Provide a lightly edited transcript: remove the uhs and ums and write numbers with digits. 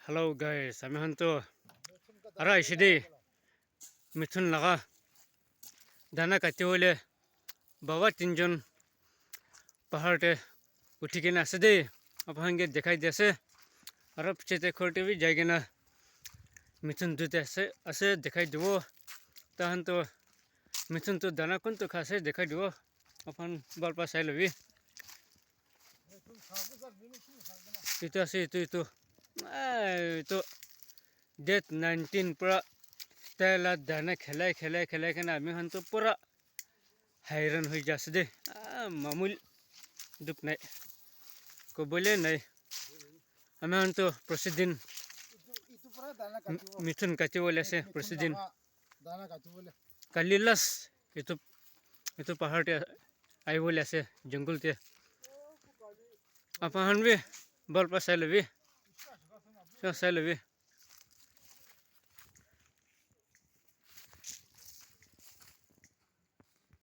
Hello guys, আমি হন্তু আৰু আহিছে দেই মিথুন লগা দানা কাটিবলৈ বাবা তিনিজন পাহাৰতে উঠি কিনে আছে দেই আপোনালোকে দেখাই দি আছে আৰু পিছতে ঘৰতে বি যাই কিনে মিথুন দুটা আছে দেখাই দিব তাহাঁতো মিথুনটো দানা কোনটো খাইছে দেখাই দিব अपन বালপা চাই ল'বি itu আছে itu डेट 19 पूरा तेला दाना खेलाई किना आमी हंतो पूरा हैरान हो जासे दे मामूल दुख नहीं को बोले नहीं आमी हंतो प्रतिदिन मिथुन काटी बोले से प्रतिदिन काली लस itu पहाड़ ते आई बोले से जंगल ते अपन भी बल पर साइल भी